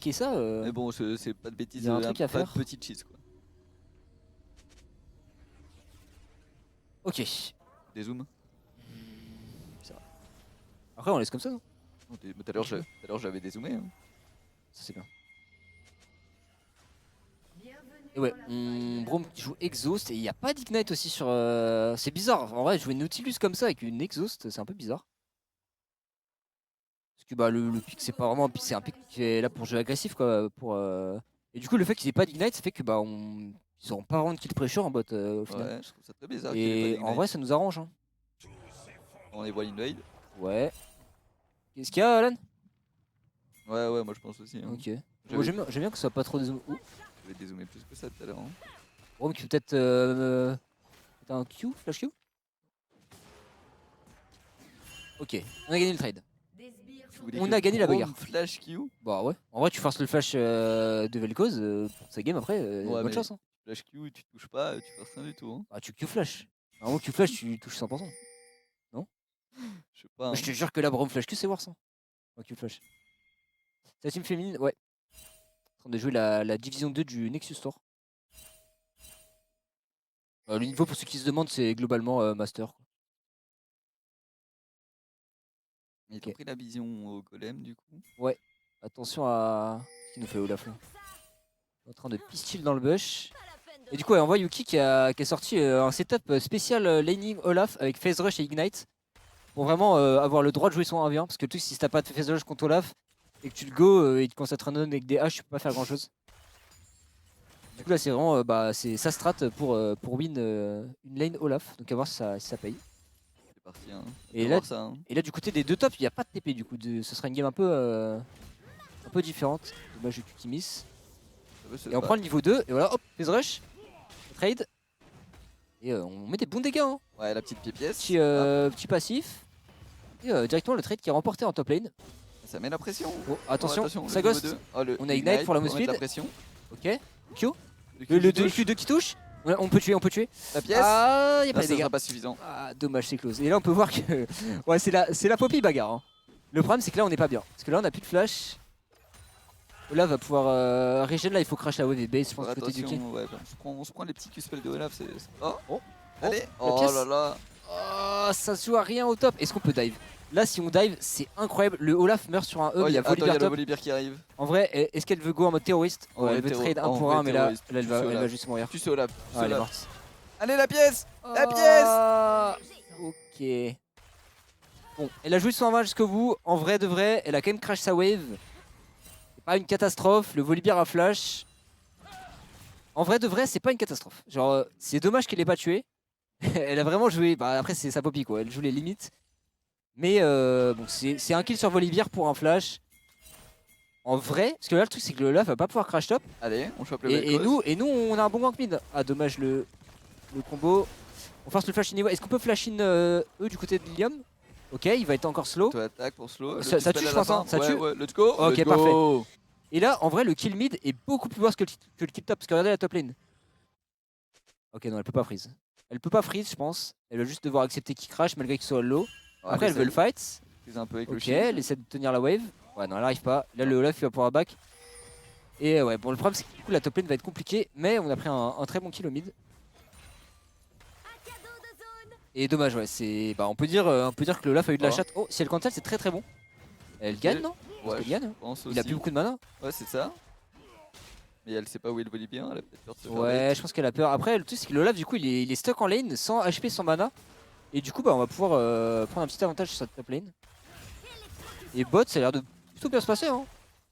qui est ça Mais bon, c'est pas de bêtises, y a un truc à pas de faire. petite cheese quoi. Ok. Des zooms. Ça va. Après on laisse comme ça non? Tout à l'heure j'avais dézoomé. Hein. Ça c'est bien. Et ouais, on Braum qui joue Exhaust et il n'y a pas d'Ignite aussi sur... C'est bizarre, en vrai jouer Nautilus comme ça avec une Exhaust c'est un peu bizarre. Parce que bah le pick c'est pas vraiment un pick, c'est un pick qui est là pour jouer agressif quoi. Et du coup le fait qu'ils aient pas d'Ignite ça fait que bah ils auront pas vraiment de kill pressure en bot au final. Ouais, je trouve ça très bizarre qu'il ait pas Et en d'ignite. vrai ça nous arrange hein. On est Wall Invade. Ouais. Qu'est-ce qu'il y a Alan? Ouais, moi je pense aussi. Hein. Ok. Moi j'aime bien que ce soit pas trop dézoomé. J'avais dézoomé plus que ça tout à l'heure. Hein. Braum qui peut peut-être un Q, flash Q. Ok, on a gagné le trade. On a gagné la bagarre. Flash Q. Bah ouais. En vrai, tu forces le flash de Vel'Koz pour sa game après, ouais, bonne chance. Hein. Flash Q, tu touches pas, tu forces rien du tout. Hein. Bah tu Q flash. Normalement, Q flash, tu touches 100%. Non? Je sais pas. Hein. Je te jure que la Braum flash Q, c'est worse. Hein. Q flash. C'est la team féminine, ouais. En train de jouer la division 2 du Nexus Store. Le niveau, pour ceux qui se demandent, c'est globalement Master. Quoi. Mais ils ont pris la vision au golem du coup. Ouais. Attention à ce qu'il nous fait Olaf. Là. En train de pistille dans le bush. Et du coup, on voit Yuki qui a sorti un setup spécial laning Olaf avec Phase Rush et Ignite. Pour vraiment avoir le droit de jouer son 1v1. Parce que le truc, si t'as pas de Phase Rush contre Olaf et que tu le go et tu commences à te run avec des haches, tu peux pas faire grand chose. Du coup, là, c'est vraiment c'est sa strat pour win une lane Olaf. Donc, à voir si ça paye. C'est parti. Hein. Et là, du côté des deux tops, il n'y a pas de TP. Du coup, ce sera une game un peu différente. Dommage de qui miss. Et on prend le niveau 2. Et voilà, hop, Phase Rush. Trade. Et on met des bons dégâts. Hein. Ouais, la petite pièce. Petit passif. Et directement le trade qui est remporté en top lane. Ça met la pression. Oh, attention, ça Ghost. On a Ignite pour la move speed. La pression. Ok. Q. Le Q2 qui touche. On peut tuer. La pièce. Ah, y a pas de dégâts. Ça sera pas suffisant. Ah, dommage, c'est close. Et là, on peut voir que. Ouais, c'est la Poppy bagarre. Hein. Le problème, c'est que là, on n'est pas bien. Parce que là, on a plus de flash. Olaf va pouvoir regen. Là, il faut crash la wave et base, je pense, côté du quai. Ouais, on se prend les petits Q-spells de Olaf. Oh. Oh. Allez. La pièce. Là là. Oh, ça se joue à rien au top. Est-ce qu'on peut dive? Là, si on dive, c'est incroyable. Le Olaf meurt sur un E, mais il y a Volibear top. Volibear qui arrive. En vrai, est-ce qu'elle veut go en mode terroriste? Ouais, elle veut trade 1 pour 1, mais là, elle va juste mourir. Tu sais Olaf. Ah, elle est morte. Allez, la pièce. La pièce. Ok. Bon, elle a joué son 1 jusqu'au bout. En vrai de vrai, elle a quand même crash sa wave. C'est pas une catastrophe. Le Volibear a flash. En vrai de vrai, c'est pas une catastrophe. Genre, c'est dommage qu'elle ait pas tué. Elle a vraiment joué. Bah, après, c'est sa Poppy quoi. Elle joue les limites. Mais bon, c'est un kill sur Volibear pour un flash. En vrai, parce que là le truc c'est que le Olaf va pas pouvoir crash top. Allez, on chope le et nous on a un bon gank mid. Ah dommage le combo. On force le flash in. Est-ce qu'on peut flash in eux du côté de Lilium? Ok, il va être encore slow. Attaque pour slow. Ça tue je pense hein. Ça tue. Ouais, let's go. Ok parfait. Et là en vrai le kill mid est beaucoup plus worse que le kill top. Parce que regardez la top lane. Ok non elle peut pas freeze. Elle peut pas freeze je pense. Elle va juste devoir accepter qu'il crash malgré qu'il soit low. Après elle veut le fight. Ok, elle essaie de tenir la wave. Ouais, non, elle arrive pas. Là, le Olaf, il va pouvoir back. Et ouais, bon, le problème, c'est que du coup, la top lane va être compliquée. Mais on a pris un très bon kill au mid. Et dommage, ouais. On peut dire que le Olaf a eu de la chatte. Oh, si elle cancel, c'est très très bon. Elle gagne, non? Ouais, elle gagne. Il a plus beaucoup de mana. Ouais, c'est ça. Mais elle sait pas où est le Volibear. Elle a peut-être peur de se faire. Ouais, je pense qu'elle a peur. Après, le truc, c'est que le Olaf, du coup, il est stuck en lane sans HP, sans mana. Et du coup, bah, on va pouvoir prendre un petit avantage sur cette top lane. Et bot, ça a l'air de plutôt bien se passer. Hein.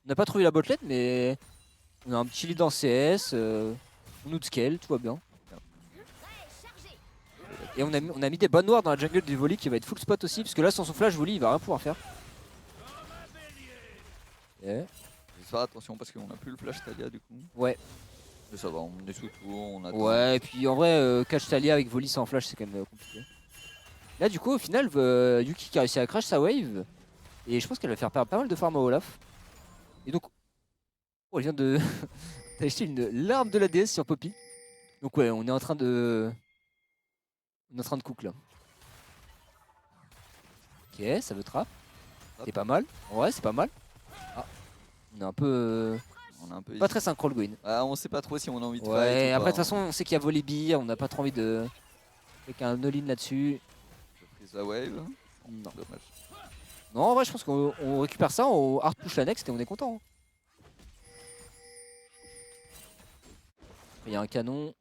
On n'a pas trouvé la bot lane, mais on a un petit lead en CS. On outscale, tout va bien. Et on a mis des bonnes noirs dans la jungle du Volley qui va être full spot aussi. Parce que là, sans son flash, Volley, il va rien pouvoir faire. Yeah. Faire attention parce qu'on a plus le flash Talia du coup. Ouais. Mais ça va, on est sous tour, on attend. Ouais, et puis en vrai, catch Talia avec Volley sans flash, c'est quand même compliqué. Là, du coup, au final, Yuki qui a réussi à crash sa wave. Et je pense qu'elle va faire pas mal de farm à Olaf. Et donc, elle vient de d'acheter une larme de la DS sur Poppy. Donc ouais, on est en train de cook là. Ok, ça veut trap. C'est pas mal. En vrai, c'est pas mal. Ah. On est un peu On a un peu pas très synchro le Gwyn. Ah, on sait pas trop si on a envie de fight Ouais, ou après de pas, toute façon on sait qu'il y a Volibear, on n'a pas trop envie de avec un all-in là-dessus. Je prise la wave. Non. Dommage. Non, en vrai je pense qu'on récupère ça, on hard push la next et on est content. Hein. Il y a un canon.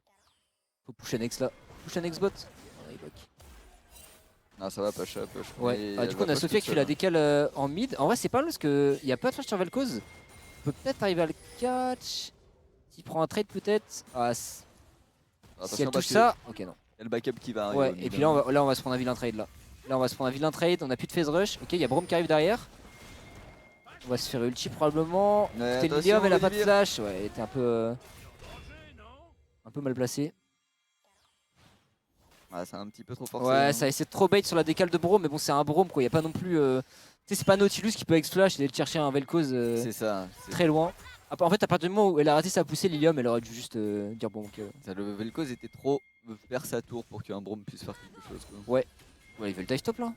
Faut push la next là. Push la next bot. Ah, il bloque. Non, ça va push, ça va push. Ouais. Mais Ah, elle du coup on va a push Sophia toute qui seule, la hein. décale en mid. En vrai c'est pas mal parce qu'il n'y a pas de flash sur Vel'Koz. On peut peut-être arriver à le catch. S'il prend un trade peut-être. Ah, si Attention elle touche parce que ça. Ok non. y a le backup qui va arriver. Ouais, au et mid, puis là hein. on va se prendre un vilain trade là. Là on va se prendre un vilain trade, on a plus de phase rush. Ok, il y a Braum qui arrive derrière. On va se faire ulti probablement. Ouais, C'était attention, Lilium, elle a pas de Volibear. flash. Ouais, elle était un peu mal placée. Ah, c'est un petit peu trop forcé. Ouais, hein. ça essaie de trop bait sur la décale de Braum, mais bon c'est un Braum quoi, il y a pas non plus... Tu sais c'est pas Nautilus qui peut ex-flash et aller chercher un Vel'Koz C'est ça. très loin. En fait à partir du moment où elle a raté sa poussée, Lilium elle aurait dû juste dire bon ok. Le Vel'Koz était trop faire sa tour pour qu'un Braum puisse faire quelque chose. Quoi. Ouais, il veut le dive top là.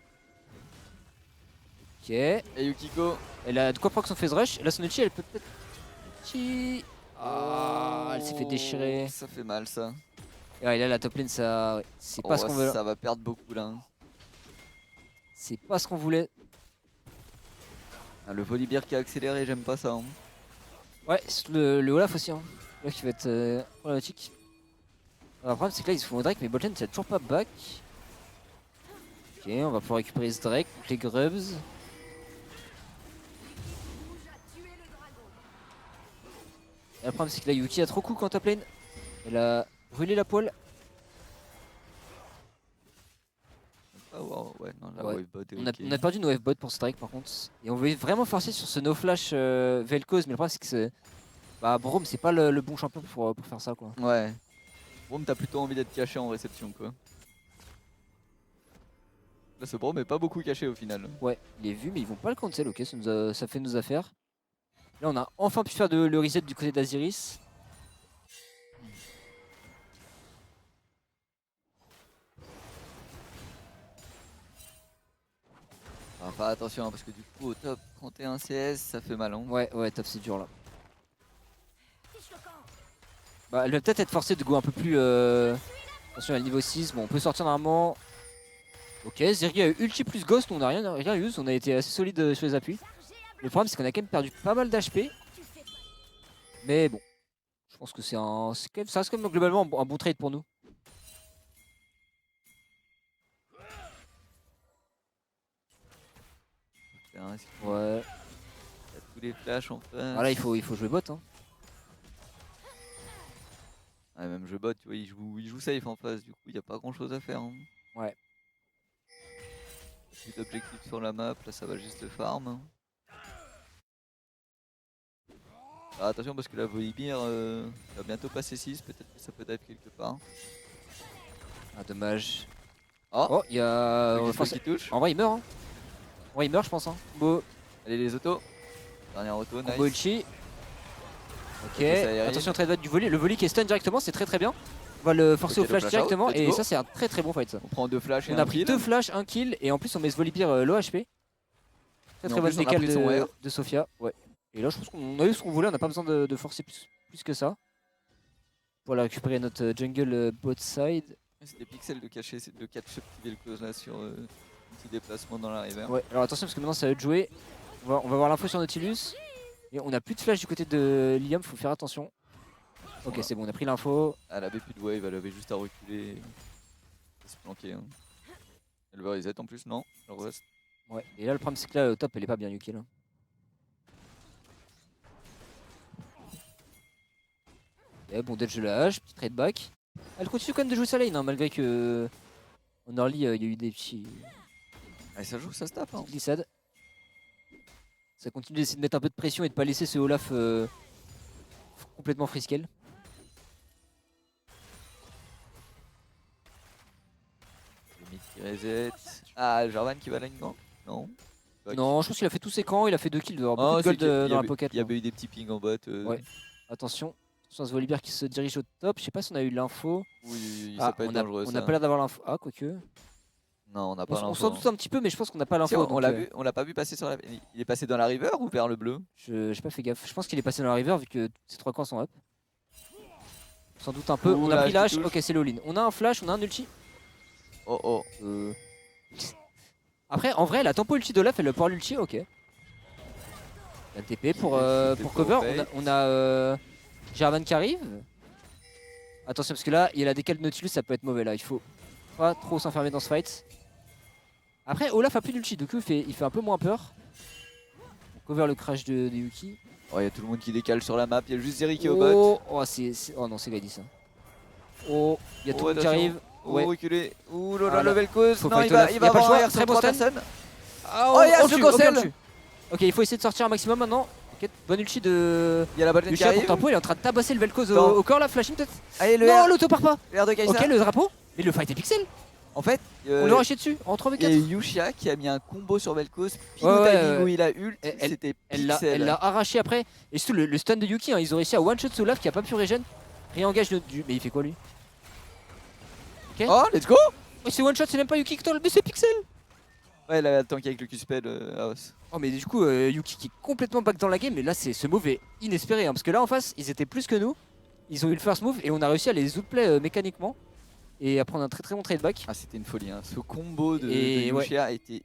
Ok, Et Yukiko. elle a de quoi proc son phase rush, là son ulti elle peut peut-être... Ah, elle s'est fait déchirer. Ça fait mal ça. Et ouais, là la top lane ça... ouais, c'est pas ce qu'on veut. Ça va perdre beaucoup là. C'est pas ce qu'on voulait. Ah, le Volibear qui a accéléré, j'aime pas ça. Hein. Ouais, le Olaf aussi. Hein. Là qui va être problématique. Alors, le problème c'est que là ils se font au Drake, mais botlane il a toujours pas back. Ok, on va pouvoir récupérer ce Drake contre les Grubs. Et le problème c'est que là Yuki a trop cool quand top lane. Elle a brûlé la poêle. Ah ouais, non, la Ouais. wave bot est On ok. a perdu nos F-bot pour ce Drake par contre. Et on veut vraiment forcer sur ce no flash Vel'Koz, mais le problème c'est que bah, Braum c'est pas le bon champion pour faire ça quoi. Ouais. Braum, t'as plutôt envie d'être caché en réception quoi. Là, ce Braum est pas beaucoup caché au final. Ouais, il est vu mais ils vont pas le cancel, ok, ça fait nos affaires. Là on a enfin pu faire le reset du côté d'Aziris. Enfin, attention hein, parce que du coup au top 31 CS ça fait mal. Hein. Ouais, top c'est dur là. Bah, elle va peut-être être forcée de go un peu plus... Attention, elle est niveau 6. Bon, on peut sortir normalement. Ok, Zergi a eu ulti plus ghost, on n'a rien use, on a été assez solide sur les appuis. Le problème c'est qu'on a quand même perdu pas mal d'HP. Mais bon, je pense que ça reste quand même globalement un bon trade pour nous. Ouais. Il y a tous les flashs en face. Voilà, il faut jouer bot. Hein. Ouais, même je bot, tu vois, il joue safe en face, du coup il n'y a pas grand chose à faire. Hein. Ouais. Plus d'objectifs sur la map, là ça va juste le farm. Hein. Alors, attention parce que la Volibear va bientôt passer 6, peut-être que ça peut dive quelque part. Ah, dommage. Oh, Oh, il y a... qui touche. En vrai, il meurt. Hein. En vrai, il meurt, je pense. Hein. Beau. Allez les autos. Dernière auto, nice. Combo ulti. Ok, ça attention trade du volley. Le volley qui est stun directement, c'est très bien. On va le forcer Ok, au flash le flash out, directement let's et go. ça c'est un très bon fight ça. On prend 2 flashs et On un a pris kill. 2 flashs, 1 kill et en plus on met ce Volibear low HP. Très en bonne plus, on a décale pris son R. de Sophia. Ouais. Et là je pense qu'on a eu ce qu'on voulait, on n'a pas besoin de forcer plus que ça. Pour aller récupérer notre jungle bot side. C'est des pixels de cacher, de catch ce petit Vel'Koz là sur un petit déplacement dans la river. Ouais, alors attention parce que maintenant ça va être joué. On va voir l'info sur Nautilus. Et on a plus de flash du côté de Liam, faut faire attention. Ok, Voilà. c'est bon, on a pris l'info. Elle avait plus de wave, elle avait juste à reculer et se planquer. Hein. Elle va reset en plus, non? Elle reste. Ouais, et là le problème c'est que là au top elle est pas bien Yuki là. Et bon, Dead je la hache, petit trade back. Elle continue quand même de jouer sa lane, hein, malgré que en early il y a eu des petits Allez, ça joue, ça se tape. Hein. petites glissades. Ça continue d'essayer de mettre un peu de pression et de pas laisser ce Olaf complètement friskel. Le mid qui reset. Ah, Jarvan qui va lane gank? Non. Back. Non, je pense qu'il a fait tous ses camps, il a fait 2 kills, il doit avoir Oh, beaucoup de c'est gold qu'il dans la pocket. il y avait eu des petits pings en bot. Ouais. Attention à ce Volibear qui se dirige au top. Je sais pas si on a eu l'info. Oui, Ah, ça peut être dangereux on ça. n'a pas l'air d'avoir l'info. Ah, quoique. Non, on n'a pas On l'info. s'en doute un petit peu, mais je pense qu'on n'a pas Si, l'info. on donc, l'a vu, on l'a pas vu passer sur la. Il est passé dans la river ou vers le bleu? J'ai pas fait gaffe. Je pense qu'il est passé dans la river vu que ces 3 camps sont up. Sans doute un peu. Ouh, On a là, pris je te la hache. touche. Ok, c'est le all-in. On a un flash, on a un ulti. Oh oh. Après, en vrai, la tempo ulti d'Olaf, elle va pouvoir l'ulti. Ok. La TP pour C'était cover. pour bait. On a Jarvan qui arrive. Attention, parce que là, il y a la décale de Nautilus, ça peut être mauvais là. Il faut pas trop s'enfermer dans ce fight. Après, Olaf a plus d'ulti, du coup, il fait un peu moins peur. On cover le crash de Yuki. Oh, il y a tout le monde qui décale sur la map. Il y a juste Zeri qui est au bot. Oh non, c'est Gaidi ça. Oh, il y a tout le monde qui attention. arrive. Oh, Ouais. reculé. Ouh, là, Ah, là, là. level cause. Faut Non, fight il va Olaf. Y a pas le avoir choix. un R Très sur bon 3 stun. personnes. Ah, Oh, il y a on ce tue, Gossel. ok, on tue. Ok, il faut essayer de sortir un maximum maintenant. Ok, bonne ulti de Il y a la botlane qui Lucia pour arrive. tempo. Il est en train de tabasser le Vel'Koz Attends. au corps là, flashing peut-être. Allez, le Non, R. l'auto part pas. Le R de Kai'Sa. Ok, le drapeau. Mais le fight est pixel. En fait, On l'a rushé dessus en 3v4. il y a Yushia qui a mis un combo sur Vel'Koz. Pile Ouais, au ouais, timing où il a ult, Elle- c'était Elle pixel. l'a arraché après. Et surtout le stun de Yuki, hein, ils ont réussi à one-shot Olaf qui a pas pu régène. Réengage du. Mais il fait quoi lui? Oh, let's go. Oh, c'est one-shot, c'est même pas Yuki qui tord, mais c'est pixel. Ouais, là, le tank avec le Q-spell. Oh, mais du coup, Yuki qui est complètement back dans la game. Mais là, ce move est inespéré. Hein, parce que là, en face, ils étaient plus que nous. Ils ont eu le first move et on a réussi à les outplay mécaniquement. Et à prendre un très très bon trade back. Ah, c'était une folie. Hein. Ce combo de Et ouais. Yushia était.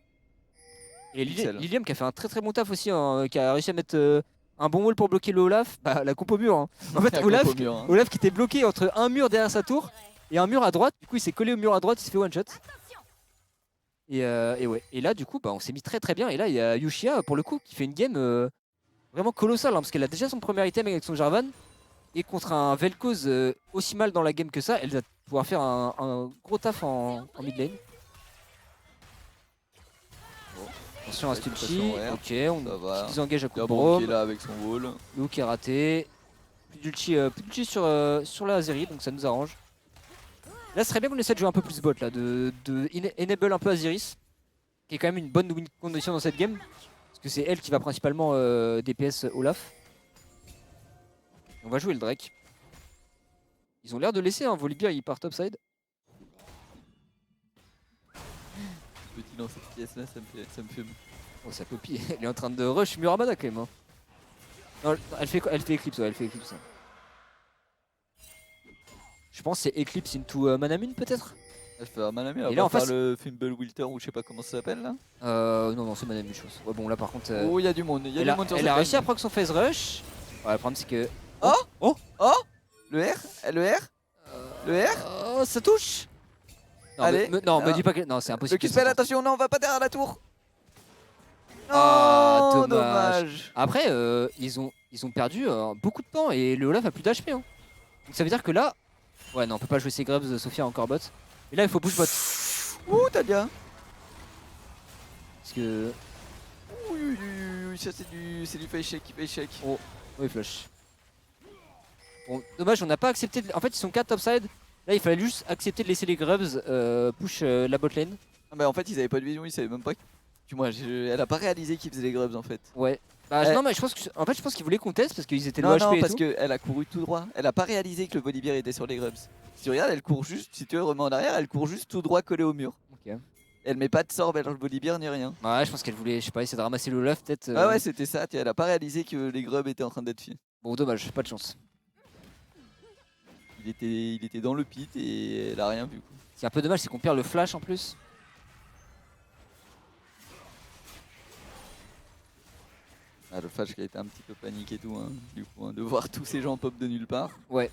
Et Pixel. Lilium qui a fait un très très bon taf aussi, hein, qui a réussi à mettre un bon wall pour bloquer le Olaf. Bah la compo mur. Hein. En fait La Olaf, compo mur, hein. Olaf qui était bloqué entre un mur derrière sa tour et un mur à droite. Du coup il s'est collé au mur à droite, il s'est fait one shot. Et ouais. Et là du coup bah, on s'est mis très très bien. Et là il y a Yushia pour le coup qui fait une game vraiment colossale. Hein, parce qu'elle a déjà son premier item avec son Jarvan. Et contre un Vel'Koz aussi mal dans la game que ça, elle va pouvoir faire un gros taf en mid lane. Attention à Ouais, cet de toute ulti, façon, ok, ça on va. désengage à coup Il de y a Braum qui est Braum. là avec son wall. Lou qui est raté. Plus d'ulti sur la Azeri, donc ça nous arrange. Là, ce serait bien qu'on essaie de jouer un peu plus bot, là, de enable un peu Aziris, qui est quand même une bonne win condition dans cette game, parce que c'est elle qui va principalement DPS Olaf. On va jouer le Drake. Ils ont l'air de laisser, hein, Volibear il part topside. Petit dans cette pièce là, ça me fait. Oh, sa copie, elle est en train de rush Muramada quand même. Hein. Non, elle fait Eclipse, ouais, elle fait Eclipse. Hein. Je pense que c'est Eclipse into Manamune peut-être. Elle fait un Manami, elle Et va là, en faire face- le Fimble Wilter ou je sais pas comment ça s'appelle là. Non, c'est Manamune, je pense. Ouais, bon, là par contre. Oh, il y a du monde, il y a Elle du a, monde sur elle cette a réussi à lane. proc son phase rush. Ouais, le problème c'est que. Oh, le R, le R, le R. Oh, ça touche. Non, Allez. non, me Ah. dis pas que. Non, c'est Le impossible. que ça Q-spell, sorte. attention, non, on va pas derrière la tour. Ah, Non, dommage. Après, ils ont perdu beaucoup de temps et le Olaf a plus d'HP. Hein. Donc ça veut dire que là. Ouais, non, on peut pas jouer ses grabs, Sophia a encore bot. Et là, il faut push bot. Ouh, Tadia. Parce que. Oui, ça c'est du face shake, Oh, oui, flush. Bon, dommage, on n'a pas accepté. En fait, ils sont 4 topside. Là, il fallait juste accepter de laisser les grubs push la bot lane. Ah, bah en fait, ils avaient pas de vision, ils savaient même pas. Elle a pas réalisé qu'ils faisaient les grubs en fait. Ouais. Bah, Eh. non, mais je pense qu'ils voulaient qu'on teste parce qu'ils étaient low Non, HP non, et parce tout. qu'elle a couru tout droit. Elle a pas réalisé que le Volibear était sur les grubs. Si tu regardes, elle court juste, si tu remets en arrière, elle court juste tout droit collée au mur. Ok. Elle met pas de sort vers le Volibear ni rien. Ouais, je pense qu'elle voulait, je sais pas, essayer de ramasser le Olaf peut-être. Ah ouais, c'était ça, elle a pas réalisé que les grubs étaient en train d'être faits. Bon, dommage, pas de chance. Il était dans le pit et elle a rien vu. Quoi. Ce qui est un peu dommage, c'est qu'on perd le flash en plus. Ah, le flash qui a été un petit peu paniqué et tout, hein, du coup, hein, de voir tous ces gens pop de nulle part. Ouais.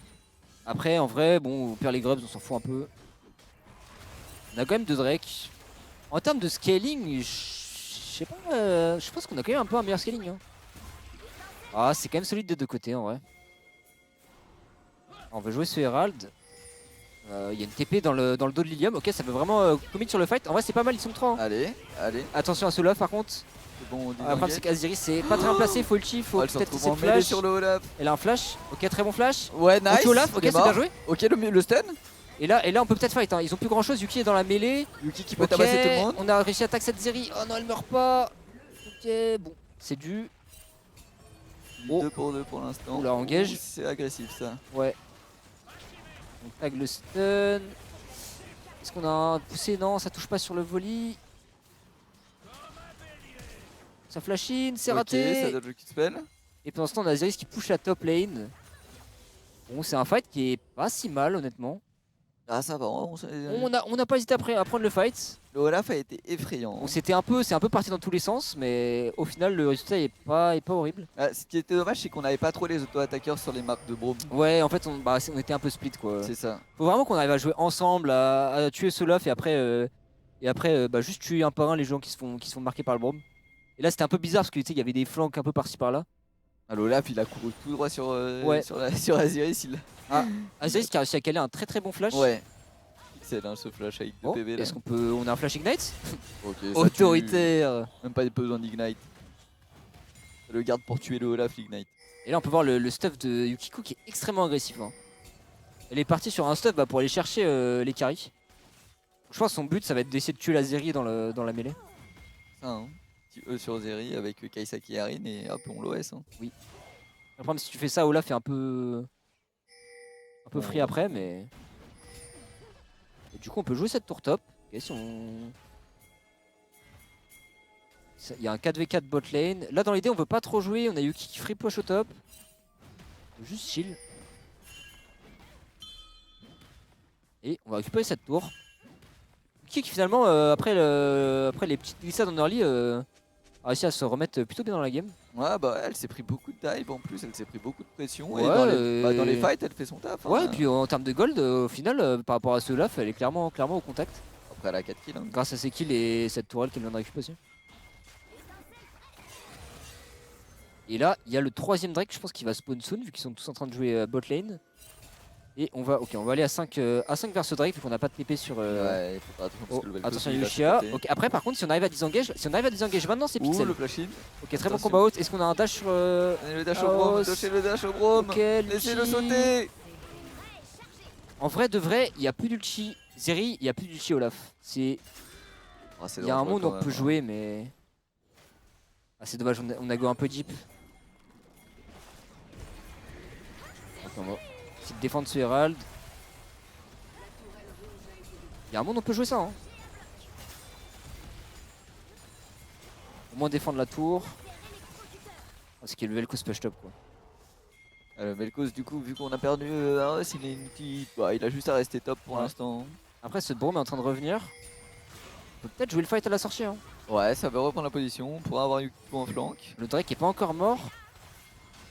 Après, en vrai, bon, on perd les grubs, on s'en fout un peu. On a quand même 2 Drake. En termes de scaling, je sais pas, je pense qu'on a quand même un peu un meilleur scaling. Hein. Ah, c'est quand même solide des deux côtés en vrai. On va jouer ce Herald. Il y a une TP dans le dos de Lilium. Ok, ça veut vraiment commit sur le fight. En vrai, c'est pas mal, ils sont 3. Hein. Allez. Attention à ce Olaf par contre. C'est bon, on Le problème, c'est qu'Aziris, c'est pas très bien placé. Faut ulti, faut elle se peut-être retrouve essayer en de mêlée flash. sur le Olaf. Elle a un flash. Ok, très bon flash. Ouais, nice. Ok, Olaf, ok, il est c'est bien mort. joué. Ok, le stun. Et là, on peut peut-être fight. Hein. Ils ont plus grand chose. Yuki est dans la mêlée. Yuki qui peut Ok, tabasser tout le monde. on a réussi à attaquer cette Zeri. Oh non, elle meurt pas. Ok, bon, c'est du. Oh. 2 pour 2 pour l'instant. Oula, engage. C'est agressif ça. Ouais. On tag le stun. Est-ce qu'on a un poussé? Non, ça touche pas sur le volley. Ça flash in, c'est Ok, raté. ça dodge le Q-spell. Et pendant ce temps, on a Aziris qui push la top lane. Bon, c'est un fight qui est pas si mal, honnêtement. Ah, ça va. On n'a pas hésité à prendre le fight. Le Olaf a été effrayant. Bon, c'est un peu parti dans tous les sens, mais au final, le résultat est pas horrible. Ah, ce qui était dommage, c'est qu'on n'avait pas trop les auto-attaqueurs sur les maps de Braum. Ouais, en fait, on était un peu split, quoi. C'est ça. Faut vraiment qu'on arrive à jouer ensemble, à tuer ce Olaf et après, juste tuer un par un les gens qui se font marquer par le Braum. Et là, c'était un peu bizarre parce que tu sais, il y avait des flanks un peu par-ci par-là. Ah, l'Olaf, il a couru tout droit sur, Ouais. sur Aziris. Aziris qui a réussi à caler un très très bon flash. Ouais. C'est ce flash avec 2 Bon, PV là. est-ce on a un flash ignite? Ok, ça tue. Autoritaire. Même pas besoin d'ignite. Ça le garde pour tuer le Olaf, l'ignite. Et là, on peut voir le stuff de Yukiko qui est extrêmement agressif. Hein. Elle est partie sur un stuff pour aller chercher les carries. Je pense que son but, ça va être d'essayer de tuer la Zeri dans la mêlée. Ça, hein. Petit E sur Zeri avec Kaisaki et Arin et hop, on l'OS. Hein. Oui. Le problème, si tu fais ça, Olaf est un peu free après, mais. Et du coup, on peut jouer cette tour top. Okay, si on... Il y a un 4v4 bot lane. Là, dans l'idée, on veut pas trop jouer. On a Yuki qui free push au top. On peut juste chill. Et on va récupérer cette tour. Yuki qui finalement, après les petites glissades en early, a réussi à se remettre plutôt bien dans la game. Ouais, bah elle s'est pris beaucoup de dive en plus, elle s'est pris beaucoup de pression. Ouais, et dans les fights, elle fait son taf. Ouais, hein. et puis en termes de gold, au final, par rapport à ce Olaf, elle est clairement au contact. Après, elle a 4 kills. Hein. Grâce à ses kills et cette tourelle qu'elle vient de récupérer aussi. Et là, il y a le troisième Drake, je pense qu'il va spawn soon, vu qu'ils sont tous en train de jouer bot lane. Et on va aller à 5 vers ce Drake, vu qu'on n'a pas de TP sur. Ouais, il faut faire attention parce que le Vel'Koz, Attention à il va Yushia. se péter. Okay, après, par contre, si on arrive à disengage, maintenant, c'est Ouh, Pixel. le flash in. Ok, très bon Attention. combat haute. Est-ce qu'on a un dash sur. Allez, le dash au Braum, lâchez le dash au Braum. Ok, Laissez-le l'ulti. sauter. En vrai, de vrai, il n'y a plus d'ulti. Zeri, il n'y a plus d'ulti Olaf. Il Ah, c'est y a un dangereux monde où quand on peut même, hein. jouer, mais. Ah, c'est dommage, on a go un peu deep. Donc, on va essayer de défendre ce Herald. Il y a un monde où on peut jouer ça. Hein. Au moins défendre la tour. Ah, c'est qu'il y a le Vel'Koz push top quoi. Le Vel'Koz, du coup, vu qu'on a perdu Ares, il est une petite. Bah, il a juste à rester top pour Ouais. l'instant. Après, ce Braum est en train de revenir. On peut peut-être jouer le fight à la sortie. Hein. Ouais, ça va reprendre la position. On pourra avoir Yukiko en flanc. Le Drake est pas encore mort.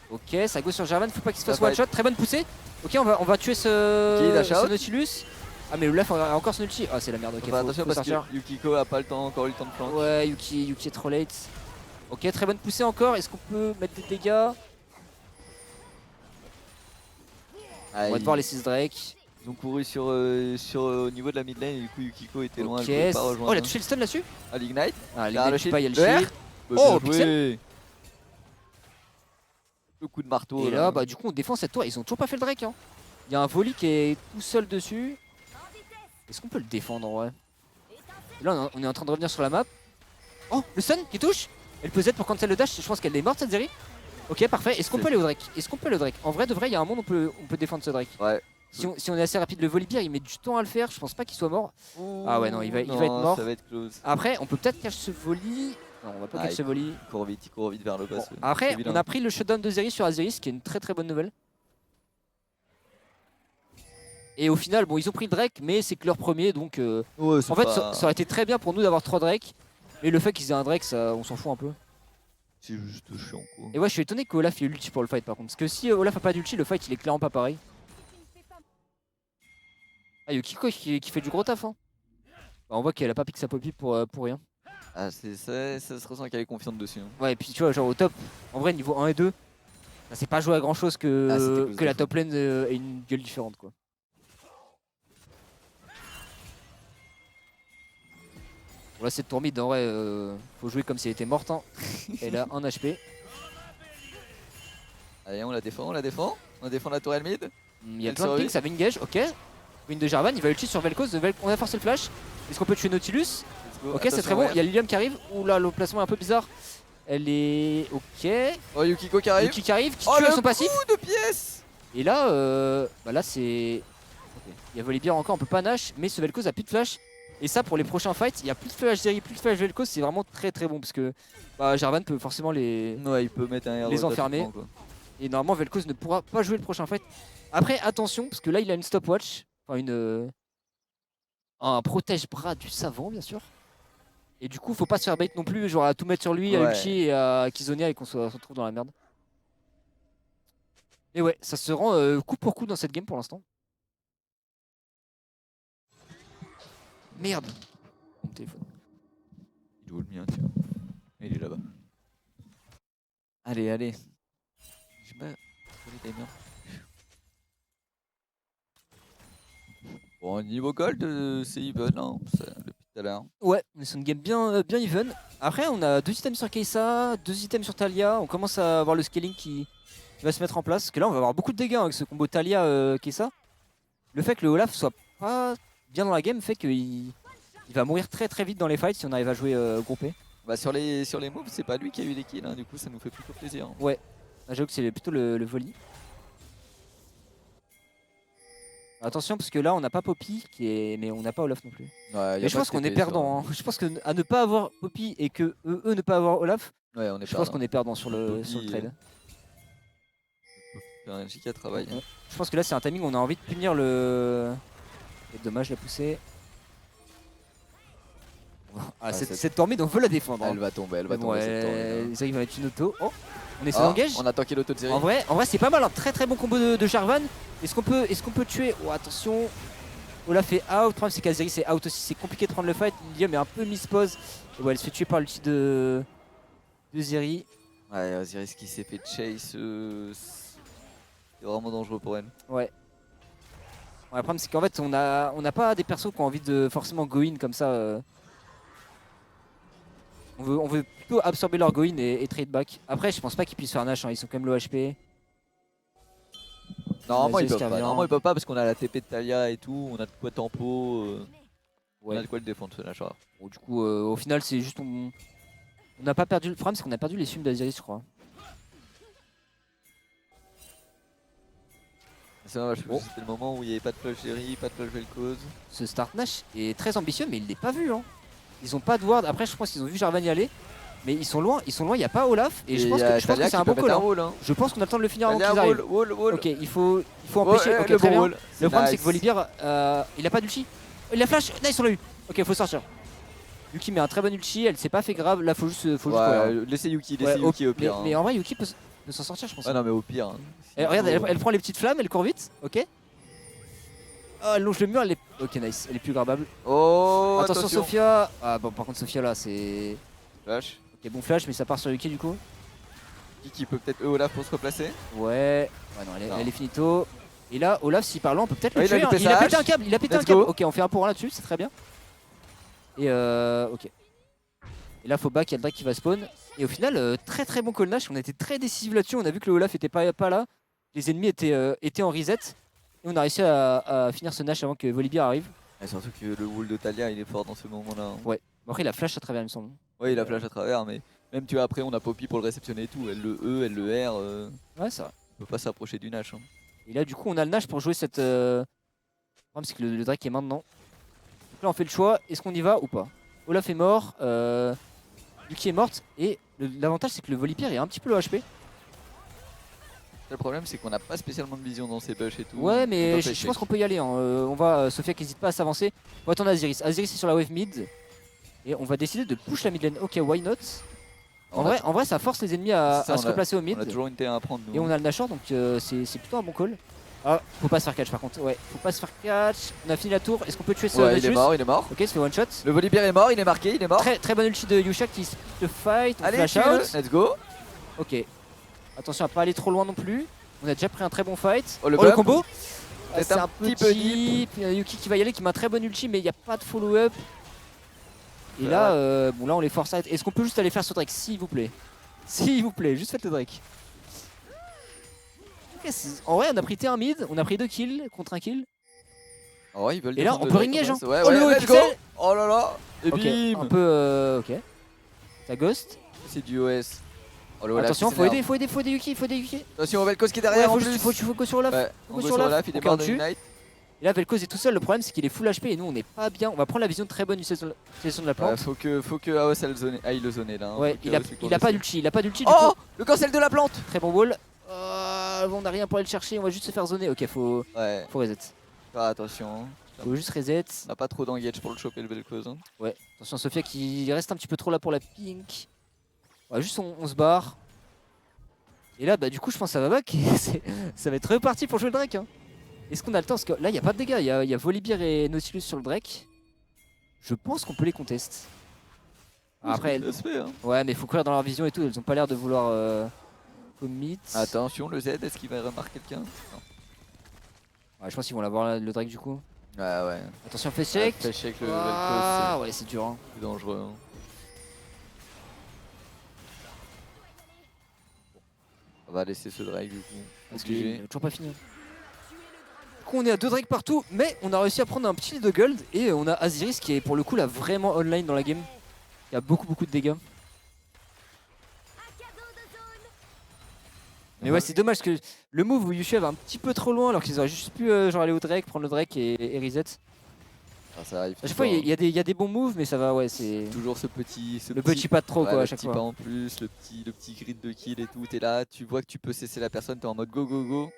Ok, ça go sur Jarvan, faut pas qu'il se fasse Ça va one shot. Très bonne poussée. Ok, on va tuer ce dash out. Nautilus. Ah, mais le Olaf a encore son ulti. Ah, c'est la merde. Ok, Faut faire attention parce sortir. que Yukiko a pas encore eu le temps de flanc. Ouais, Yuki est trop late. Ok, très bonne poussée encore. Est-ce qu'on peut mettre des dégâts? Ah, On va devoir les 6 Drake. Ils ont couru au niveau de la mid lane et du coup Yukiko était loin, Ok. elle pouvait pas rejoindre. Oh, il a touché le stun là-dessus? Ah, l'ignite. Ah, Il a l'ignite le pas, il y a le shield. Le shield. Bah, Oh, bien joué. Le coup de marteau. Et là, bah du coup, on défend cette tour. Ils ont toujours pas fait le Drake. Hein. Il y a un volley qui est tout seul dessus. Est-ce qu'on peut le défendre en vrai? Et là, on est en train de revenir sur la map. Oh, le stun qui touche. Elle peut Z pour cancel le dash. Je pense qu'elle est morte cette série. Ok, parfait. Est-ce qu'on peut aller au Drake? Est-ce qu'on peut le Drake? En vrai, de vrai, il y a un monde où on peut défendre ce Drake. Ouais. Si on est assez rapide, le Volibear il met du temps à le faire. Je pense pas qu'il soit mort. Ah ouais, non, il va être mort. Ça va être close. Après, on peut peut-être cacher ce volley. Non, on va pas cacher ce volley. Il court vite vers le bas. Bon, après, on a pris le shutdown de Zeri sur Aziris, qui est une très très bonne nouvelle. Et au final, bon, ils ont pris le Drake, mais c'est que leur premier, donc en fait, ça aurait été très bien pour nous d'avoir 3 Drake. Mais le fait qu'ils aient un Drake, ça, on s'en fout un peu. C'est juste chiant quoi. Et ouais, je suis étonné qu'Olaf ait eu l'ulti pour le fight par contre. Parce que si Olaf a pas d'ulti, le fight il est clairement pas pareil. Ah, Yukiko qui fait du gros taf. Hein. Bah, on voit qu'elle a pas piqué sa poppy pour rien. Ah, ça se ressent qu'elle est confiante dessus. Hein. Ouais, et puis tu vois, genre au top, en vrai, niveau 1 et 2, ça s'est pas joué à grand chose que la top lane ait une gueule différente quoi. Bon, là, cette tour mid, en vrai, faut jouer comme si elle était morte. Hein. Elle a 1 HP. Allez, on la défend. On défend la tourelle mid. Il y a plein de pings, ça va engage, ok. Win de Jarvan, il va ulti sur Vel'Koz. On a forcé le flash. Est-ce qu'on peut tuer Nautilus? Ok, c'est très bon. Il y a Lilium qui arrive. Ouh là, le placement est un peu bizarre. Elle est. Ok. Oh, Yukiko qui arrive. Yuki qui arrive, qui oh, tue le son passif. coup de pièce. Et là, bah là c'est. Ok. Il y a Volibear encore, on peut pas Nash, mais ce Vel'Koz a plus de flash. Et ça, pour les prochains fights, il y a plus de flash Zeri, plus de flash Vel'Koz, c'est vraiment très très bon parce que bah, Jarvan peut forcément les Ouais, il peut mettre un les héros enfermer. gratuitement, quoi. Et normalement, Vel'Koz ne pourra pas jouer le prochain fight. Après, attention, parce que là, il a une stopwatch, enfin un protège-bras du savant, bien sûr. Et du coup, faut pas se faire bait non plus, genre à tout mettre sur lui, à Ouais. Ulchi et à Kizonia et qu'on se retrouve dans la merde. Et ouais, ça se rend coup pour coup dans cette game pour l'instant. Merde. Mon téléphone. Il est où le mien, tiens? Il est là-bas. Allez, allez. Je sais pas. Les timers. Bon, niveau gold, c'est even, hein, depuis tout à l'heure. Ouais, c'est une game bien even. Après, on a 2 items sur Kai'Sa, 2 items sur Taliyah. On commence à avoir le scaling qui va se mettre en place. Parce que là, on va avoir beaucoup de dégâts avec ce combo Taliyah-Kai'Sa. Le fait que le Olaf soit pas bien dans la game fait qu'il va mourir très très vite dans les fights si on arrive à jouer groupé. Bah, sur les moves, c'est pas lui qui a eu les kills, hein, du coup, ça nous fait plutôt plaisir. Hein. Ouais, j'avoue que c'est plutôt le volley. Attention parce que là on n'a pas Poppy mais on n'a pas Olaf non plus. Ouais, Mais je pense qu'on est perdant. Hein. Je pense que à ne pas avoir Poppy et que eux ne pas avoir Olaf, Ouais, on est je pense qu'on est perdant sur le Poppy, trade. Un giga travail. Hein. Je pense que là c'est un timing où on a envie de punir le... C'est dommage la poussée. Ah, cette Tormide on veut la défendre. Elle va tomber, elle va Bon, tomber cette Tormide. Ils arrivent à mettre une auto. Oh, on essaie d'engage. On a tanké l'auto de Zeri. En vrai c'est pas mal, un très très bon combo de Jarvan. Est-ce qu'on peut tuer? Oh attention. Olaf est out, le problème c'est qu'Azeri c'est out aussi, c'est compliqué de prendre le fight. Lilium est un peu mispose. Et ouais, elle se fait tuer par l'ulti de Zeri. Ouais, Osiris qui s'est fait chase, c'est vraiment dangereux pour elle. Ouais. Le problème c'est qu'en fait on n'a pas des persos qui ont envie de forcément go in comme ça. On veut plutôt absorber leur go in et trade back. Après je pense pas qu'ils puissent faire Nash, hein. Ils sont quand même low HP. Normalement ils Vas-y, peuvent pas, normalement ils peuvent pas parce qu'on a la TP de Taliyah et tout, on a de quoi tempo, on a de quoi le défendre ce Nash. Bon, du coup au final c'est juste on n'a pas perdu, le problème c'est qu'on a perdu les sums d'Aziris je crois. C'est dommage, c'était le moment où il n'y avait pas de flash Zeri, pas de flash Vel'Koz. Ce start Nash est très ambitieux mais il n'est pas vu. Hein. Ils ont pas de ward, après je pense qu'ils ont vu Jarvan y aller. Mais ils sont loin, il n'y a pas Olaf et je pense que c'est un bon call. Hein. Je pense qu'on a le temps de le finir avant qu'ils arrivent. Ok, il faut empêcher. Ok, très bien. Le problème c'est que Volibear, il a pas d'ulti. Il a flash, nice on l'a eu. Ok, faut sortir. Yuki met un très bon ulti, elle s'est pas fait grave, là faut juste laissez Yuki, Yuki au pire. Mais en vrai Yuki peut s'en sortir je pense. Ah non mais au pire. Regarde, elle prend les petites flammes, elle court vite, ok. Oh, elle longe le mur, elle est... Ok nice, elle est plus grabable. Oh attention Sophia. Ah bon par contre Sophia là c'est... Flash. Ok bon flash mais ça part sur Yuki du coup. Qui peut peut-être Olaf pour se replacer. Ouais non, elle est finito. Et là Olaf s'il parle on peut peut-être le tuer. Il a pété un câble, Ok on fait un pour un là-dessus, c'est très bien. Et ok. Et là faut back, il y a le Drake qui va spawn. Et au final très très bon call Nash, on a été très décisif là-dessus, on a vu que le Olaf était pas là. Les ennemis étaient en reset. Et on a réussi à finir ce Nash avant que Volibear arrive. Et surtout que le wall de Taliyah il est fort dans ce moment-là. Hein. Ouais. Bon, après il a flash à travers il me semble. Ouais il a flash à travers mais même tu vois après on a Poppy pour le réceptionner et tout. Elle le E, elle le R. Ouais c'est vrai. On peut pas s'approcher du Nash. Hein. Et là du coup on a le Nash pour jouer cette... Le problème c'est que le Drake est maintenant. Donc là on fait le choix, est-ce qu'on y va ou pas? Olaf est mort, Yuki est morte et l'avantage c'est que le Volibear est un petit peu low HP. Le problème c'est qu'on n'a pas spécialement de vision dans ces bushs et tout. Ouais mais je pense qu'on peut y aller. Hein. On va Sophia qui n'hésite pas à s'avancer. On va attendre Aziris. Aziris est sur la wave mid. Et on va décider de push la mid lane. Ok why not. En vrai ça force les ennemis à se replacer au mid. On a toujours une T1 à prendre nous. Et on a le Nashor donc c'est plutôt un bon call. Ah faut pas se faire catch par contre. Ouais faut pas se faire catch. On a fini la tour. Est-ce qu'on peut tuer ce Ouais il est mort, il est mort. Ok c'est one shot. Le Volibear est mort, il est marqué, il est mort. Très bonne ulti de Yusha qui se fight. On allez flash out. let's go. Ok. Attention à pas aller trop loin non plus. On a déjà pris un très bon fight. Oh le combo. C'est un petit peu deep. Yuki qui va y aller, qui met un très bon ulti, mais il n'y a pas de follow-up. Et là, bon là on les force à être. Est-ce qu'on peut juste aller faire ce Drake, s'il vous plaît? S'il vous plaît, juste faites le Drake. Okay, en vrai, on a pris T1 mid, on a pris 2 kills contre 1 kill. Oh, ils veulent et là, on peut ring Jean. Ouais, oh le let's go. Oh là là. Et okay, bim. un peu ok. Ça ghost. C'est du OS. Oh, attention, faut aider Yuki, Attention, Vel'Koz qui est derrière en plus. Faut que sur Olaf. Ouais, on go sur Olaf, il est mort de Ignite. Et là Vel'Koz est tout seul, le problème c'est qu'il est full HP et nous on n'est pas bien. On va prendre la vision très bonne du saison de la plante. Ouais, faut que AOS aille le zoner là. Hein. Ouais, il a pas d'ulti, il a pas d'ulti du Oh, coup. le cancel de la plante. Très bon wall. On n'a rien pour aller le chercher, on va juste se faire zoner. Ok, faut reset. Faire attention. Faut juste reset. On n'a pas trop d'engage pour le choper le Vel'Koz. Hein. Ouais, attention Sophia qui reste un petit peu trop là pour la pink. Ouais, juste on se barre. Et là, bah du coup, je pense que ça va back. Ça va être reparti pour jouer le Drake. Hein. Est-ce qu'on a le temps? Parce que là, il n'y a pas de dégâts. Il y a Volibear et Nautilus sur le Drake. Je pense qu'on peut les contest. Après, ça se fait, hein. Ouais, mais il faut courir dans leur vision et tout. Elles ont pas l'air de vouloir commit. Attention, le Z, est-ce qu'il va remarquer quelqu'un? Ouais, je pense qu'ils vont l'avoir le Drake du coup. Ouais. Attention, face check. Face check, le Vel'Koz, ouais, c'est dur. Hein. C'est dangereux. Hein. On va laisser ce Drake du coup. Parce qu'il est toujours pas fini. Du coup, on est à 2 Drake partout, mais on a réussi à prendre un petit lead de gold. Et on a Aziris qui est pour le coup là vraiment online dans la game. Il y a beaucoup de dégâts. Mais ouais, c'est dommage parce que le move où Yushu va un petit peu trop loin alors qu'ils auraient juste pu genre aller au Drake, prendre le Drake et reset. Ah, ça arrive. À chaque fois, il y a des bons moves, mais ça va, ouais, c'est. Toujours ce petit. Le petit pas de trop, quoi, à chaque fois. fois. Pas en plus, le petit grid de kill et tout. T'es là, tu vois que tu peux cesser la personne, t'es en mode go go go.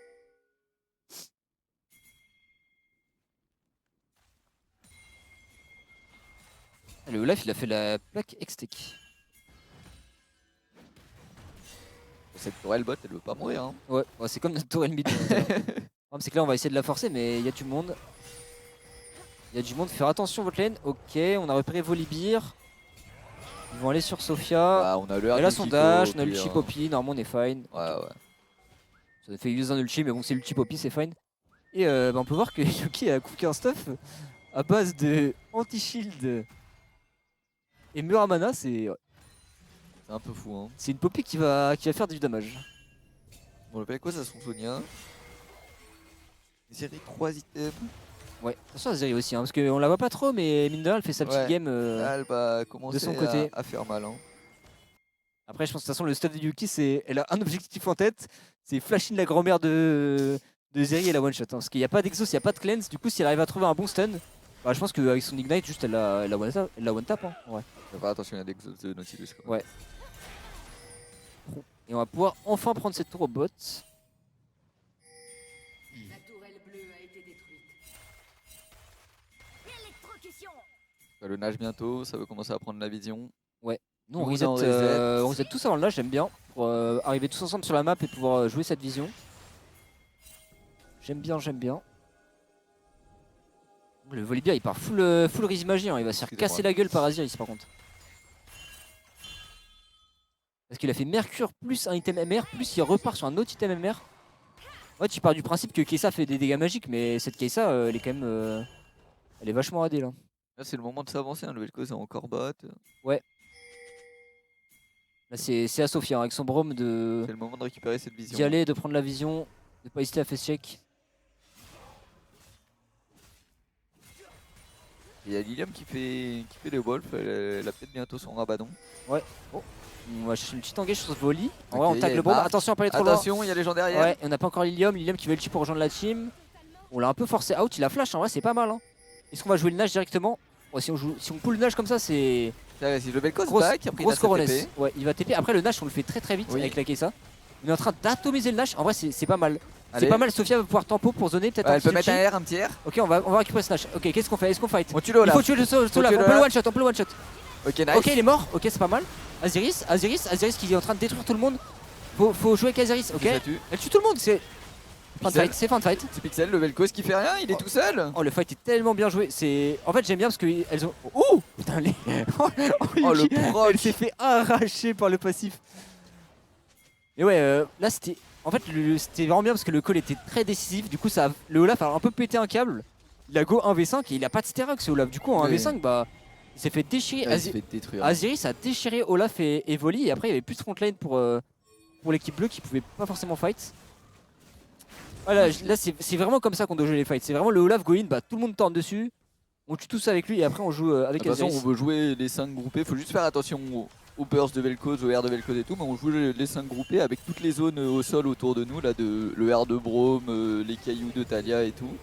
Le Olaf, il a fait la plaque X-Tech. Cette tourelle bot, elle veut pas mourir. Hein. Ouais, c'est comme notre tourelle mid. C'est que là, on va essayer de la forcer, mais il y a du monde. Il y a du monde, faire attention votre lane. Ok, on a repéré Volibear. Ils vont aller sur Sophia. Ah, on a le Elle a son dash, on a l'ulti Poppy, normalement on est fine. Ouais. Ça fait use un ulti, mais bon, c'est l'ulti Poppy, c'est fine. Et on peut voir que Yuki a cook un stuff à base de anti-shield et Muramana, c'est un peu fou. Hein. C'est une Poppy qui va faire du damage. Bon, le Vel'Koz à son Sonia. Série 3 items. Ouais, attention à Zeri aussi, hein, parce qu'on la voit pas trop, mais mine de rien, elle fait sa petite game elle va commencer de son côté. à faire mal. Hein. Après, je pense que de toute façon, le stuff de Yuki, elle a un objectif en tête, c'est flashin la grand-mère de Zeri et la one-shot. Hein, parce qu'il n'y a pas d'exhaust, il n'y a pas de cleanse, du coup, si elle arrive à trouver un bon stun, bah, je pense qu'avec son Ignite, juste elle la one-tap. Hein, ouais. Faut faire attention, il y a des exhausts de Nautilus. Quoi. Ouais. Et on va pouvoir enfin prendre cette tour au bot. Le nage bientôt, ça veut commencer à prendre la vision. Ouais, nous on reset tous avant le nage, j'aime bien. Pour arriver tous ensemble sur la map et pouvoir jouer cette vision. J'aime bien. Le Volibear il part full Rise Magie, hein. Il va se faire casser la gueule par Aziris par contre. Parce qu'il a fait Mercure plus un item MR, plus il repart sur un autre item MR. Ouais, tu pars du principe que Kai'Sa fait des dégâts magiques, mais cette Kai'Sa elle est quand même. Elle est vachement radée là. Là, c'est le moment de s'avancer, hein. Le Vel'Koz est encore bot. Ouais. Là, c'est à Sophia, hein, avec son brome de. C'est le moment de récupérer cette vision. D'y aller, de prendre la vision, de pas hésiter à face check. Il y a Lilium qui fait le wolf, elle a peut-être bientôt son rabadon. Ouais. Oh. On va chercher une petite engage sur ce volley. En vrai, on tag le bombe. Attention à pas aller trop loin. Attention, il y a les gens derrière. Ouais, on n'a pas encore Lilium. Lilium qui veut le tuer pour rejoindre la team. On l'a un peu forcé out. Il a flash, en vrai, c'est pas mal. Hein. Est-ce qu'on va jouer le nage directement? Ouais, si on pull le nage comme ça, c'est. Si le Vel'Koz back, après grosse coronesse. Ouais, il va TP. Après, le nage, on le fait très vite avec la Kai'Sa. On est en train d'atomiser le nage. En vrai, c'est pas mal. C'est pas mal. Sophia va pouvoir tempo pour zoner. Peut-être elle peut mettre un tiers. Ok, on va récupérer ce nage. Ok, qu'est-ce qu'on fait? Est-ce qu'on fight? On tue le Olaf. Il faut tuer le Olaf. On peut le one shot. Ok, nice. Ok, il est mort. Ok, c'est pas mal. Aziris qui est en train de détruire tout le monde. Faut jouer avec Aziris. Ok. Elle tue tout le monde. C'est fin de fight. C'est Pixel, le Vel'Koz qui fait rien, il est tout seul. Oh, le fight est tellement bien joué. En fait, j'aime bien parce qu'elles ont. Oh putain, le proc. Elle s'est fait arracher par le passif. Et ouais, là c'était. En fait, c'était vraiment bien parce que le call était très décisif. Du coup, le Olaf a un peu pété un câble. Il a go 1v5 et il a pas de Sterak ce Olaf. Du coup, en 1v5, bah. Il s'est fait déchirer. Aziris a déchiré Olaf et Volley. Et après, il y avait plus de frontline pour l'équipe bleue qui pouvait pas forcément fight. Voilà, là c'est vraiment comme ça qu'on doit jouer les fights. C'est vraiment le Olaf go in, bah, tout le monde tourne dessus. On tue tous avec lui et après on joue avec Aziris. De toute façon, on veut jouer les 5 groupés. Faut juste faire attention au burst de Vel'Koz, au R de Vel'Koz et tout. Mais on joue les 5 groupés avec toutes les zones au sol autour de nous. Là, le R de Brome, les cailloux de Talia et tout.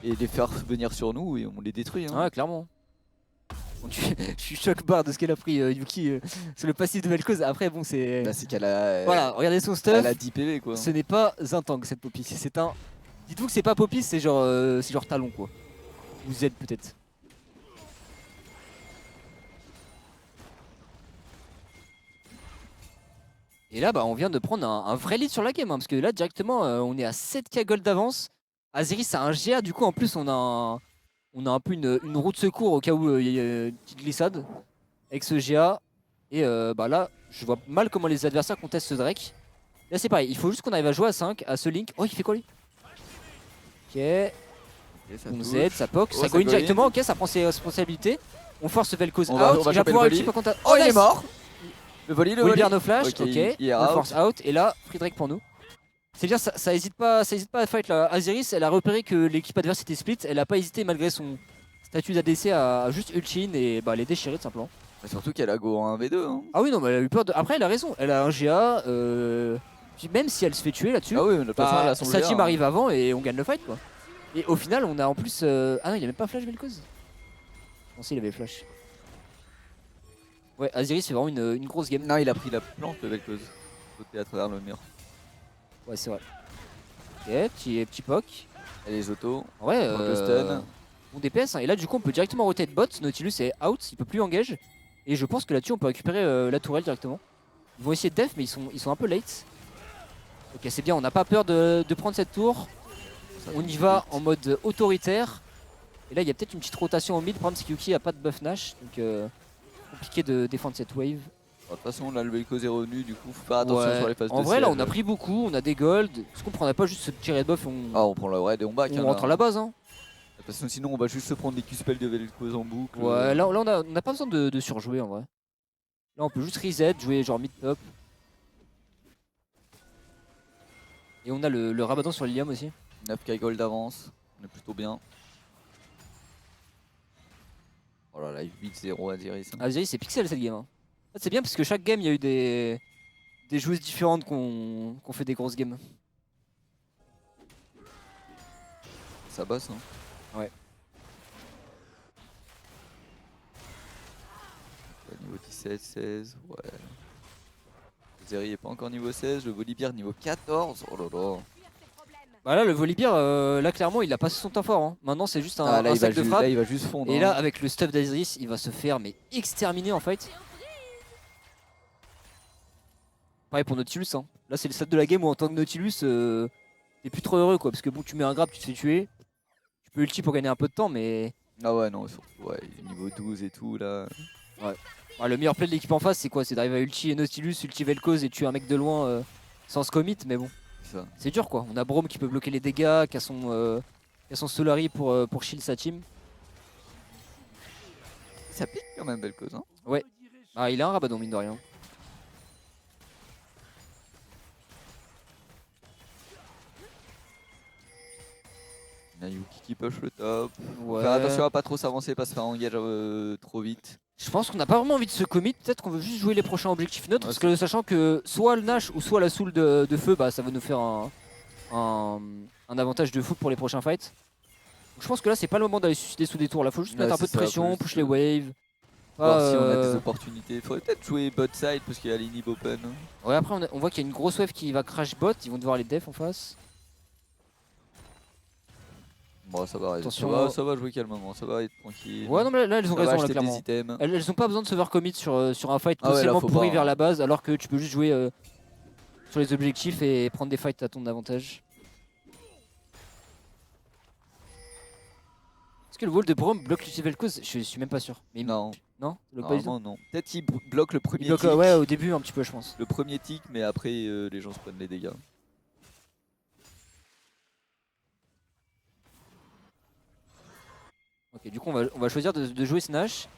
et les faire venir sur nous et on les détruit. Hein. Ouais, clairement. Bon, je suis choc barre de ce qu'elle a pris Yuki sur le passif de Vel'Koz. Après, bon, c'est. Bah, c'est qu'elle a. Voilà, regardez son stuff. Elle a 10 PV quoi. Ce n'est pas un tank cette Poppy. C'est un. Dites-vous que c'est pas Poppy, c'est genre talon quoi. Ou Z peut-être. Et là, bah, on vient de prendre un vrai lead sur la game. Hein, parce que là, directement, on est à 7k gold d'avance. Aziris a un GA, du coup, en plus, on a un peu une roue de secours au cas où il y a une petite glissade avec ce GA. Et bah là, je vois mal comment les adversaires contestent ce Drake. Là, c'est pareil, il faut juste qu'on arrive à jouer à 5, à ce Link. Oh, il fait quoi lui? Ok, on Z, ça poke, ça go in directement, ok, ça prend ses responsabilités. On force Vel'Koz out, il va pouvoir ulti par contre. Oh, il est nice. mort. Le volley, le volley. No flash, Ok, ok, il est on out. force out. Et là, free Drake pour nous. C'est bien, ça hésite pas à fight là. Aziris, elle a repéré que l'équipe adverse était split, elle a pas hésité malgré son statut d'ADC à juste ulti in et bah, les déchirer tout simplement. Mais surtout qu'elle a go en 1v2. Hein. Ah oui, non, mais elle a eu peur de. Après, elle a raison, elle a un GA. Puis même si elle se fait tuer là-dessus, Ah oui, de toute façon, elle a son sa GA, team hein. arrive avant et on gagne le fight quoi. Et au final, on a en plus. Ah non, il a même pas flash Vel'Koz. Non, si, il avait flash. Ouais, Aziris c'est vraiment une grosse game. Non, il a pris la plante le Vel'Koz. Sauté à travers le mur. Ouais, c'est vrai. Ok, petit poke. Elle est auto. Ouais, Le stun. bon DPS. Hein. Et là, du coup, on peut directement rotate bot. Nautilus est out, il peut plus engage. Et je pense que là-dessus, on peut récupérer la tourelle directement. Ils vont essayer de def, mais ils sont un peu late. Ok, c'est bien, on n'a pas peur de prendre cette tour. On y va en mode autoritaire. Et là, il y a peut-être une petite rotation au mid. Le problème, c'est que Yuki a pas de buff Nash. Donc, compliqué de défendre cette wave. De toute façon, là, le Vel'Koz est revenu. Du coup, faut faire attention Ouais. sur les phases de En vrai, là, siège. on a pris beaucoup. On a des golds. Est-ce qu'on prendrait pas juste ce petit red buff et Ah, on prend la red et on back. on hein, rentre là. à la base hein. De toute façon, sinon, on va juste se prendre des Q-spells de Vel'Koz en boucle. Ouais, là on a pas besoin de surjouer en vrai. Là, on peut juste reset, jouer genre mid-top. Et on a le Rabadon sur l'Ilium aussi. 9k gold d'avance. On est plutôt bien. Oh là là, 8-0 Aziris. Hein. Aziris, c'est pixel cette game. Hein. En fait, c'est bien parce que chaque game, il y a eu des joueuses différentes qu'on fait des grosses games. Ça bosse, hein. Ouais. Niveau 17, 16, ouais. Zeri est pas encore niveau 16, le Volibear niveau 14. Oh là là. Bah là, le Volibear, là clairement, il a passé son temps fort. Hein. Maintenant, c'est juste un Là, sac de frappe. là, il va juste fondre. Et hein. là, avec le stuff d'Aziris, il va se faire mais exterminer en fait. Pareil pour Nautilus. Hein. Là, c'est le stade de la game où en tant que Nautilus, t'es plus trop heureux quoi. Parce que bon, tu mets un grab, tu te fais tuer. Tu peux ulti pour gagner un peu de temps, mais. Ah ouais, non, surtout, ouais, niveau 12 et tout là. Ouais. Ouais, le meilleur play de l'équipe en face, c'est quoi? C'est d'arriver à ulti Nautilus, ulti Vel'Koz et tuer un mec de loin sans se commit, mais bon. C'est dur quoi. On a Braum qui peut bloquer les dégâts, qui a son Solari pour shield sa team. Ça pique quand même Vel'Koz, hein. Ouais. Ah, il a un Rabadon, mine de rien. On a Yuki qui push le top. Ouais. Faire attention à pas trop s'avancer, pas se faire engage trop vite. Je pense qu'on n'a pas vraiment envie de se commit. Peut-être qu'on veut juste jouer les prochains objectifs neutres. Ouais, parce que sachant que soit le Nash ou soit la soul de feu, bah, ça va nous faire un avantage de fou pour les prochains fights. Donc, je pense que là, c'est pas le moment d'aller susciter sous des tours. Là, faut juste mettre un peu de pression, push les waves. Voir si on a des opportunités. Faudrait peut-être jouer bot side parce qu'il y a l'inhib open. Ouais, après, on voit qu'il y a une grosse wave qui va crash bot. Ils vont devoir les def en face. Bon, ça va, Attention. ça va jouer calmement, ça va être tranquille. Ouais, non, mais là, elles ont raison, là, clairement. Des items. Elles ont pas besoin de se overcommit sur un fight Ah ouais, potentiellement là, pourri pas, vers hein. la base, alors que tu peux juste jouer sur les objectifs et prendre des fights à ton avantage. Est-ce que le wall de Braum bloque l'ulti Vel'Koz? Je suis même pas sûr. Mais non. Non, il bloque pas du tout. Normalement non. Peut-être qu'il bloque le premier Il bloque, tick. ouais, au début un petit peu, je pense. Le premier tick, mais après les gens se prennent les dégâts. Ok, du coup on va choisir de jouer Snash.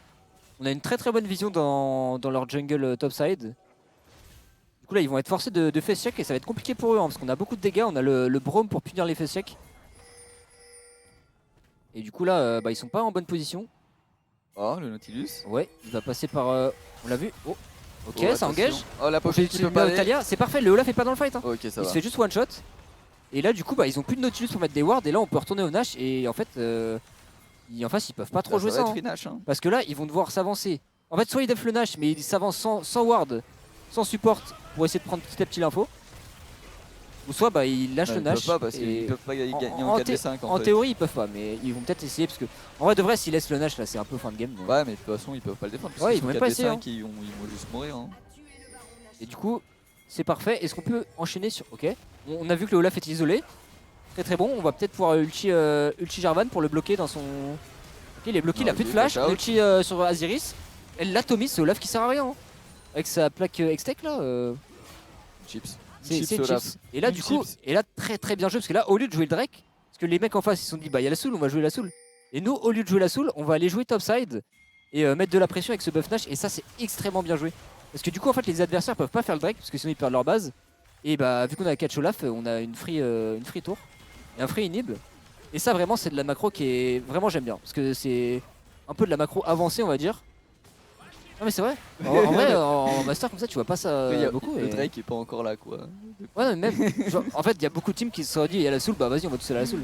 On a une très très bonne vision dans leur jungle topside. Du coup là ils vont être forcés de face check et ça va être compliqué pour eux hein, parce qu'on a beaucoup de dégâts. On a le Braum pour punir les face check. Et du coup là bah, ils sont pas en bonne position. Oh, le Nautilus. Ouais, il va passer par... on l'a vu. Oh, ok, Oh, ça engage. Oh, la pochette qui peut pas aller. C'est parfait, le Olaf est pas dans le fight. Hein. Ok, ça il va. se fait juste one shot. Et là, du coup, bah, ils ont plus de Nautilus pour mettre des wards. Et là, on peut retourner au Nash. Et en fait, en face, ils peuvent pas trop Là, jouer ça ça. va être Hein. free Nash. Hein. Parce que là, ils vont devoir s'avancer. En fait, soit ils def le Nash, mais ils s'avancent sans ward, sans support pour essayer de prendre petit à petit l'info. Ou soit bah, ils lâchent Bah, le ils Nash. peuvent pas parce et qu'ils peuvent pas gagner en, en en 4v5 en fait. théorie, ils peuvent pas, mais ils vont peut-être essayer. Parce que en vrai, de vrai, s'ils laissent le Nash, là, c'est un peu fin de game. Ouais, mais de toute façon, ils peuvent pas le défendre. Parce Ouais, qu'ils ils sont vont même pas 4v5, essayer, hein. ils vont juste mourir. Hein. Et du coup, c'est parfait. Est-ce qu'on peut enchaîner sur. Ok. On a vu que le Olaf est isolé. Très très bon. On va peut-être pouvoir ulti Jarvan pour le bloquer dans son. Ok, il est bloqué, il a plus de flash. On ulti sur Aziris. Elle l'atomise, c'est Olaf qui sert à rien. Hein. Avec sa plaque Extech là. Chips. C'est Chips, Chips. Olaf. Et là, Une du coup, chips. très très bien joué. Parce que là, au lieu de jouer le Drake, parce que les mecs en face ils se sont dit, bah il y a la soul, on va jouer la soul. Et nous, au lieu de jouer la soul, on va aller jouer topside et mettre de la pression avec ce buff Nash. Et ça, c'est extrêmement bien joué. Parce que du coup, en fait, les adversaires peuvent pas faire le Drake parce que sinon ils perdent leur base. Et bah, vu qu'on a catch Olaf, on a une free tour et un free inhib. Et ça, vraiment, c'est de la macro qui est. Vraiment, j'aime bien. Parce que c'est un peu de la macro avancée, on va dire. Non, mais c'est vrai. En vrai, en master comme ça, tu vois pas ça beaucoup. Le et... Drake est pas encore là, quoi. Ouais, mais même. Genre, en fait, il y a beaucoup de teams qui se sont dit, il y a la soul, bah vas-y, on va tous aller à la soul.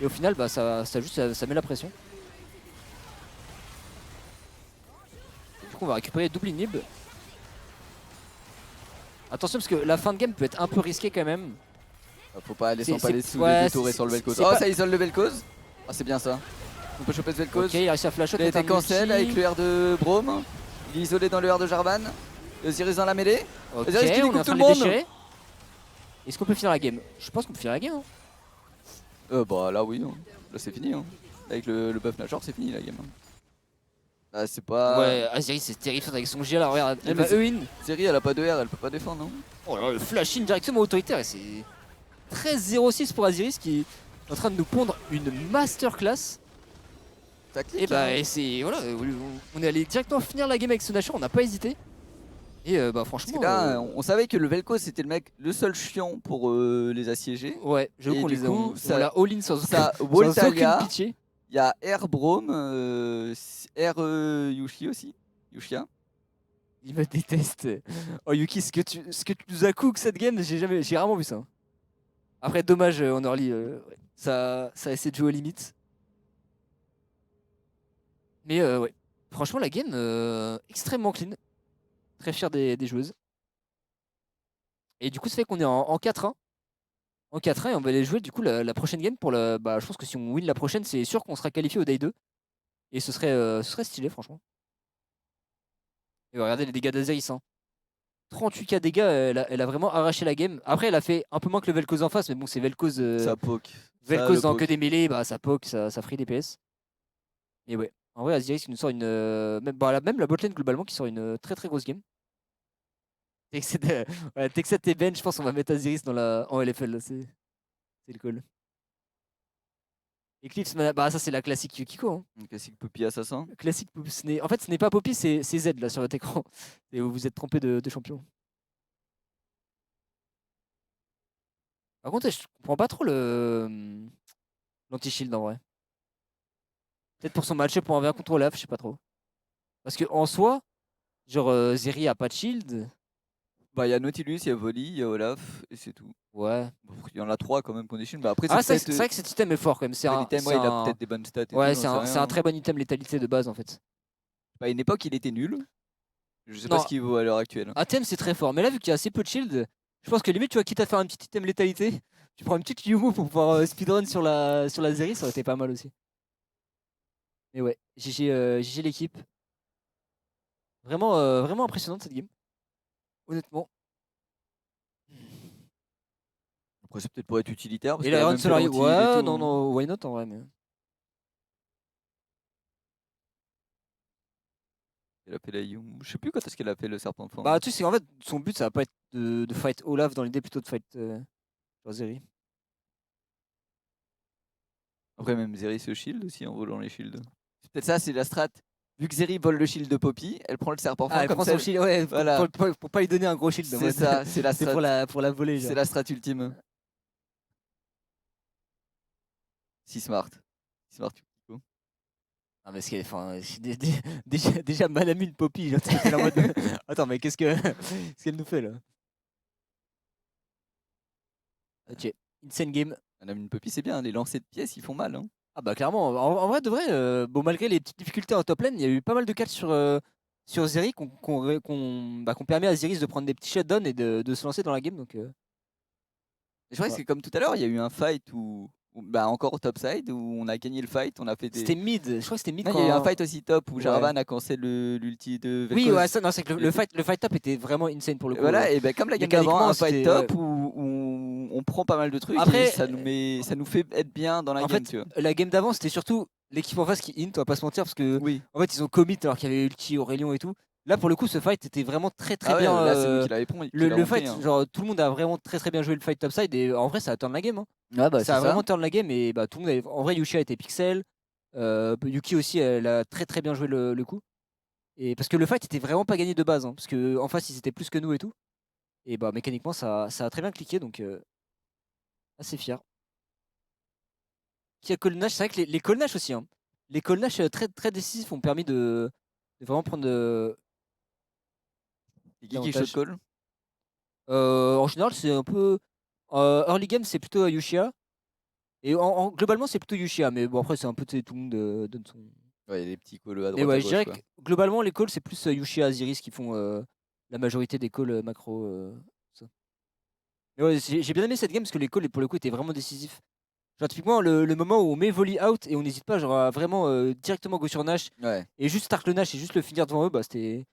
Et au final, bah ça met la pression. Et du coup, on va récupérer double inhib. Attention, parce que la fin de game peut être un peu risquée quand même. Faut pas aller sans C'est- palais c'est- sous ouais, les tours et c'est- sur le c'est- Vel'Koz. c'est Oh, pas- ça isole le Vel'Koz. Ah, c'est bien ça. On peut choper ce Vel'Koz. Ok, il a réussi à flash out. Il a été cancel avec le R de Braum. Il est isolé dans le R de Jarvan. Osiris dans la mêlée. Ok, Osiris qui on est en découpe train tout de le les monde. déchirer. Est-ce qu'on peut finir la game? Je pense qu'on peut finir la game. Hein. Bah là, oui. Hein. Là, c'est fini. Hein. Avec le buff Nashor, c'est fini la game. Hein. Là, c'est pas. Ouais, Aziris c'est terrifiant avec son GL. Regarde, elle mais va c'est- E-in. Seri, elle a pas de R, elle peut pas défendre. Non. Oh là là, le flash in directement autoritaire. Et c'est 13-0-6 pour Aziris qui est en train de nous pondre une masterclass. Ça clique. Et bah, hein. et c'est. Voilà, on est allé directement finir la game avec ce Nashor. On n'a pas hésité. Et bah, Parce franchement. que là, on savait que le Vel'Koz c'était le seul chiant pour les assiéger. Ouais, j'avoue Et qu'on du les a. coup, On l'a all-in sans Ça, sans Voltalia, aucune pitié. il y a R Braum, R Yushi aussi. Yushia. Il me déteste. Oh Yuki, ce que tu nous as cook cette game, j'ai rarement vu ça. Hein. Après, dommage en early, ouais. ça a essayé de jouer aux limites. Mais ouais, franchement la game extrêmement clean. Très fier des joueuses. Et du coup, ça fait qu'on est en 4-1. En 4-1 et on va aller jouer du coup la prochaine game pour le. Bah, je pense que si on win la prochaine, c'est sûr qu'on sera qualifié au day 2. Et ce serait stylé, franchement. Et regardez les dégâts d'Aziris. Hein. 38k dégâts, elle a vraiment arraché la game. Après, elle a fait un peu moins que le Vel'Koz en face, mais bon, c'est Vel'Koz. Ça poke. Vel'Koz Ça, dans le que poke. des mêlées, bah ça poke, ça free DPS. Et ouais, en vrai, Aziris qui nous sort une. Même la botlane globalement qui sort une très très grosse game. Texet et Ben, je pense qu'on va mettre Aziris en LFL, là, c'est le call. Eclipse, bah ça c'est la classique Yukiko. Hein. Un classique Poppy assassin. Classique, en fait ce n'est pas Poppy, c'est Z là sur votre écran. Et vous vous êtes trompé de champion. Par contre, je comprends pas trop l'anti-shield en vrai. Peut-être pour son match-up pour 1v1 contre Olaf, je sais pas trop. Parce que en soi, genre Zeri a pas de shield. Bah, il y a Nautilus, il y a Voli, il y a Olaf, et c'est tout. Ouais. Bon, il y en a 3 quand même qu'on déchire. Bah, après, Ah, c'est c'est vrai que cet item est fort quand même. C'est un, l'item, c'est ouais, il a un- peut-être des bonnes stats. Et Ouais, tout, c'est j'en sais un rien. très bon item létalité de base en fait. Bah, à une époque, il était nul. Je sais Non. pas ce qu'il vaut à l'heure actuelle. Item c'est très fort. Mais là, vu qu'il y a assez peu de shield, je pense que limite, tu vois, quitte à faire un petit item létalité, tu prends une petite Yumu pour pouvoir speedrun sur la Zeri, ça aurait été pas mal aussi. Mais ouais, GG l'équipe. Vraiment impressionnante cette game. Honnêtement. Après, c'est peut-être pour être utilitaire. Parce Et qu'elle a la Iron même fait Solari, l'anti-heal et ouais, tout, non, hein. non, why not en vrai. Mais... Elle a fait la Yum. Je sais plus quand est-ce qu'elle a fait le serpent de forme. Bah, tu sais, en fait, son but ça va pas être de fight Olaf dans l'idée, plutôt de fight sur Zeri. Après, même Zeri se shield aussi en volant les shields. C'est peut-être ça, c'est la strat. Vu que Zeri vole le shield de Poppy, elle prend le serpent Ah, elle comme prend ça. son shield, ouais, Voilà. pour pas lui donner un gros shield. C'est ça, c'est la C'est strat. pour la voler. C'est Genre. la strat ultime. Si smart. Si smart. Ah, mais enfin, déjà Manamune Poppy, genre, t'es en mode. Attends, mais qu'est-ce qu'elle nous fait là? Ok. insane game. Un Amine Puppy, c'est bien, les lancers de pièces, ils font mal. Hein. Ah bah clairement, en vrai de vrai, bon malgré les petites difficultés en top lane, il y a eu pas mal de calls sur Zeri qu'on permet à Ziris de prendre des petits shutdowns et de se lancer dans la game. Donc, Et je crois que c'est comme tout à l'heure, il y a eu un fight bah, encore au top side, où on a gagné le fight, on a fait des... c'était mid, je crois que c'était mid Non, il quand... y a eu un fight aussi top où Ouais. Jaravan a cancel l'ulti de Oui, Vel'Koz. ouais, ça, non, c'est que le fight top était vraiment insane pour le coup. Voilà, et ben comme la game d'avant, mécaniquement, un fight c'était, top où on prend pas mal de trucs Après, et ça nous fait être bien dans la en game, fait, tu vois. la game d'avant, c'était surtout l'équipe en face qui int, on va pas se mentir, parce que Oui. en fait, ils ont commit alors qu'il y avait ulti Aurélien et tout. Là, pour le coup, ce fight était vraiment très Ah ouais, bien. là c'est nous qui l'avait pris. Le fight, genre tout le monde a vraiment très bien joué le fight topside et en vrai, ça a turn la game. Hein. Ah bah, Ça a c'est vraiment turn la game et bah tout le monde en vrai, Yushi a été pixel. Yuki aussi, elle a très bien joué le coup. Et parce que le fight était vraiment pas gagné de base, hein, parce que en face, ils étaient plus que nous et tout. Et bah mécaniquement, ça a très bien cliqué, donc assez fier. Qui a Call Nash, c'est vrai que les Call Nash aussi. Hein. Les Call Nash très décisifs ont permis de vraiment prendre Et qui shot call en général, c'est un peu. Early game, c'est plutôt Yushia. Et globalement, c'est plutôt Yushia. Mais bon, après, c'est un peu tout le monde donne son. Ouais, il y a des petits calls à droite Mais ouais, à je gauche, dirais quoi. que globalement, les calls, c'est plus Yushia Aziris qui font la majorité des calls macro. Ça. Mais ouais, j'ai bien aimé cette game parce que les calls, pour le coup, étaient vraiment décisifs. Genre, typiquement, le moment où on met volley out et on n'hésite pas genre, à vraiment directement go sur Nash Ouais. et juste start le Nash et juste le finir devant eux, bah, c'était.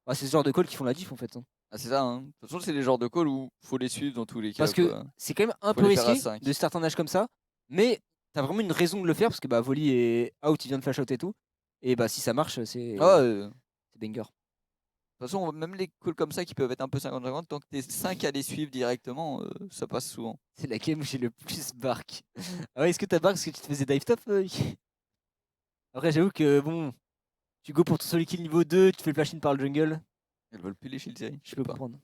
Bah, c'est ce genre de calls qui font la diff en fait. Hein. Ah, c'est ça, hein. De toute façon, c'est les genres de calls où faut les suivre dans tous les cas. Parce que Quoi. c'est quand même un Faut peu les faire à risqué 5. de start un Nash comme ça, mais t'as vraiment une raison de le faire parce que bah, volley est out, il vient de flash out et tout. Et bah, si ça marche, c'est banger. De toute façon, même les calls comme ça qui peuvent être un peu 50-50, tant que t'es 5 à les suivre directement, ça passe souvent. C'est la game où j'ai le plus bark. Ah ouais, est-ce que t'as bark parce que tu te faisais dive top Après, j'avoue que bon, tu go pour ton solo kill niveau 2, tu te fais flash in par le jungle. Elles veulent plus les shields, Je peux comprendre.